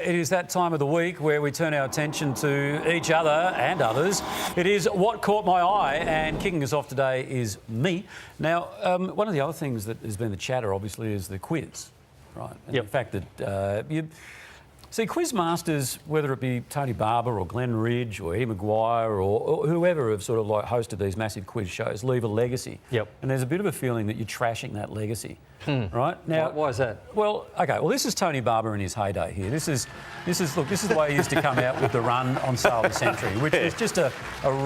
It is that time of the week where we turn our attention to each other and others. It is What Caught My Eye, and kicking us off today is me. Now, one of the other things that has been the chatter, obviously, is the quiz, right? And the fact that you see quiz masters, whether it be Tony Barber or Glenn Ridge or Eddie Maguire or whoever have sort of like hosted these massive quiz shows, leave a legacy. Yep. And there's a bit of a feeling that you're trashing that legacy. Right now, why is that? Well, okay. Well, this is Tony Barber in his heyday here. This is the way he used to come out with the run on Sale of the Century, which is just a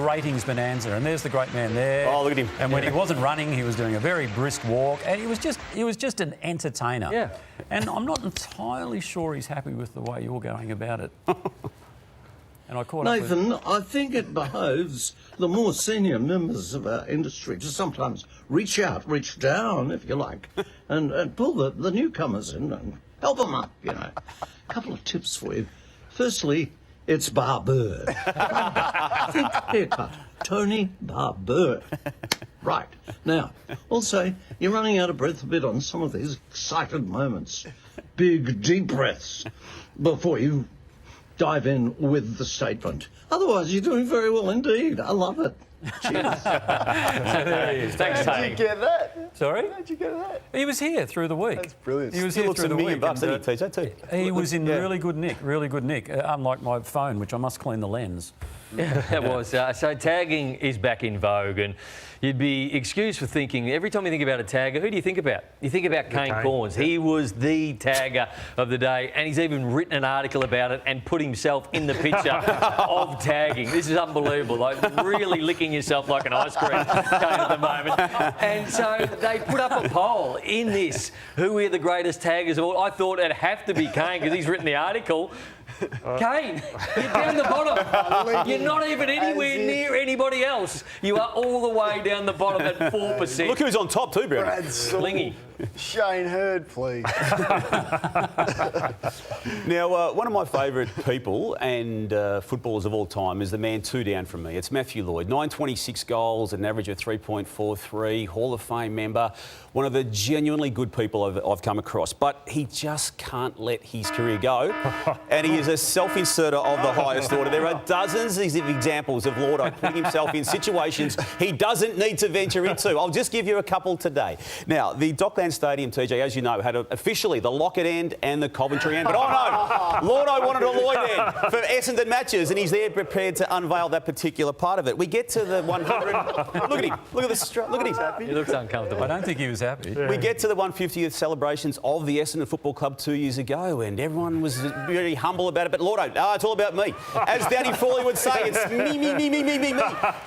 ratings bonanza. And there's the great man there. Oh, look at him! And when he wasn't running, he was doing a very brisk walk, and he was just an entertainer. Yeah. And I'm not entirely sure he's happy with the way you're going about it. And I caught Nathan, I think it behoves the more senior members of our industry to sometimes reach down, if you like, and pull the newcomers in and help them up, you know. A couple of tips for you. Firstly, it's Barber. Think haircut. Tony Barber. Right. Now, also, you're running out of breath a bit on some of these excited moments. Big, deep breaths before you dive in with the statement. Otherwise, you're doing very well indeed. I love it. Cheers. There he is. Thanks, Tony. How'd you get that? Sorry? How'd you get that? He was here through the week. That's brilliant. He was Still here looks through the $1 million week. bucks, didn't he, TJ, too? He was in really good nick, unlike my phone, which I must clean the lens. Yeah, that was. So tagging is back in vogue, and you'd be excused for thinking, every time you think about a tagger, who do you think about? You think about Kane Corns. He was the tagger of the day, and he's even written an article about it and put himself in the picture of tagging. This is unbelievable, like really licking yourself like an ice cream cone at the moment. And so they put up a poll in this, who are the greatest taggers of all? I thought it'd have to be Kane because he's written the article. Kane, you're down the bottom. You're not even anywhere near anybody else. You are all the way down the bottom at 4%. Look who's on top too, Brad. Slingy. Shane Hurd, please. Now, one of my favourite people and footballers of all time is the man two down from me. It's Matthew Lloyd. 926 goals, an average of 3.43, Hall of Fame member, one of the genuinely good people I've come across. But he just can't let his career go. And he is a self-inserter of the highest order. There are dozens of examples of Lloyd putting himself in situations he doesn't need to venture into. I'll just give you a couple today. Now, the Dockland Stadium, TJ, as you know, had officially the Lockett end and the Coventry end. But oh no, Lloyd wanted a Lloyd end for Essendon matches, and he's there prepared to unveil that particular part of it. We get to the 100. Look at him. Look at this. Look at him. He looks uncomfortable. I don't think he was happy. Yeah. We get to the 150th celebrations of the Essendon Football Club 2 years ago, and everyone was very humble about it. But Lloyd, it's all about me. As Danny Frawley would say, it's me.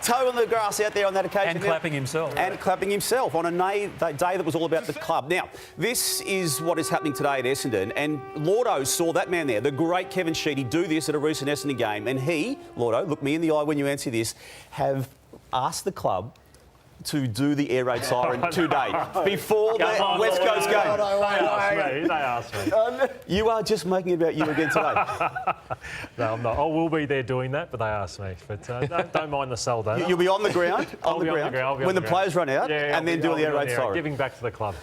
Toe on the grass out there on that occasion. And clapping himself. And clapping himself on a day that was all about the club. Now, this is what is happening today at Essendon, and Lordo saw that man there, the great Kevin Sheedy, do this at a recent Essendon game, and he, Lordo, look me in the eye when you answer this, have asked the club to do the air raid siren today before the West Coast game. They asked me. You are just making it about you again today. No, I'm not. I will be there doing that, but they asked me. But don't mind the sell, though. You'll be on the ground, I'll be on the ground when the players run out, and then do the air raid siren. Giving back to the club.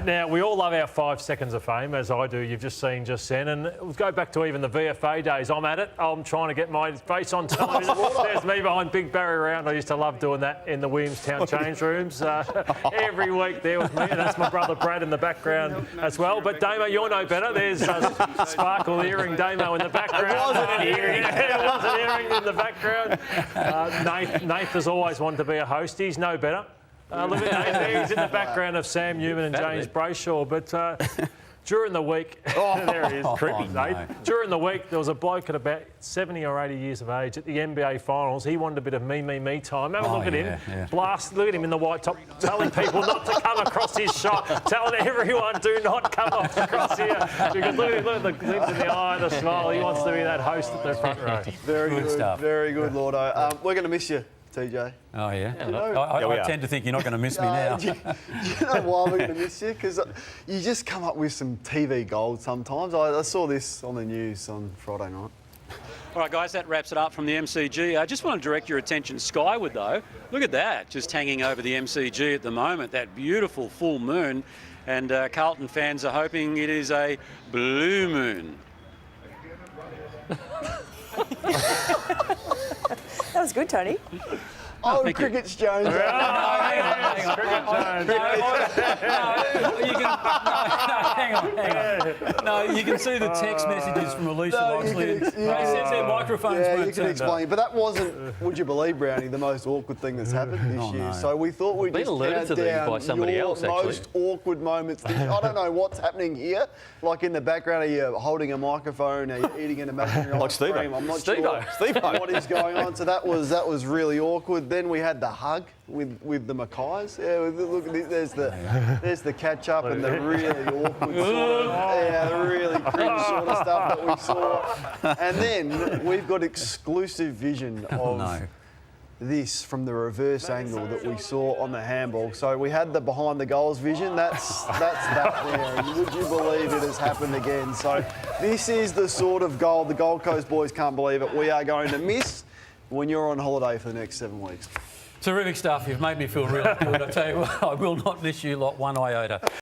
Now, we all love our 5 seconds of fame, as I do. You've just seen just then. And we'll go back to even the VFA days. I'm at it. I'm trying to get my face on television. There's me behind Big Barry Round. I used to love doing that in the Williamstown change rooms every week there with me, and that's my brother Brad in the background as well. But Damo, you're no better. There's Sparkle earring Damo in the background. It wasn't an earring. It was an earring in the background. Nath has always wanted to be a host. He's no better. Look at Nath there. He's in the background of Sam Newman and James Brayshaw. But during the week, there he is, creepy. No. During the week, there was a bloke at about 70 or 80 years of age at the NBA Finals. He wanted a bit of me time. Have a look at him. Yeah. Look at him in the white top, telling people not to come across his shot, telling everyone, do not come across here. Because look at the glint in the eye, the smile. He wants to be that host at the front row. Very good stuff. Very good, Lordo. We're going to miss you, TJ. Oh, yeah? You know, I tend to think you're not going to miss me now. Do you know why we're going to miss you? Because you just come up with some TV gold sometimes. I saw this on the news on Friday night. All right, guys, that wraps it up from the MCG. I just want to direct your attention skyward, though. Look at that, just hanging over the MCG at the moment, that beautiful full moon. and Carlton fans are hoping it is a blue moon. That was good, Tony. Oh, Cricket's Jones. You can see the text messages from Alicia Loxley. They said their microphones Yeah, weren't you can turned explain. up. But that wasn't, would you believe, Brownie, the most awkward thing that's happened this year. no. So we thought we'd Been just alluded count to these down by somebody your else, actually. most awkward moments. I don't know what's happening here. Like in the background, are you holding a microphone? Are you eating an imaginary Like ice cream? Steve-O. I'm not Steve-O. sure what is going on. So that was really awkward. Then we had the hug with the Mackays. Yeah, look, there's the catch up and the really awkward sort of, the really cringe sort of stuff that we saw. And then we've got exclusive vision of this from the reverse angle that we saw on the handball. So we had the behind the goals vision. That's that there. And would you believe it has happened again? So this is the sort of goal the Gold Coast boys can't believe it. We are going to miss when you're on holiday for the next 7 weeks. Terrific stuff. You've made me feel really good. I tell you what, I will not miss you lot one iota.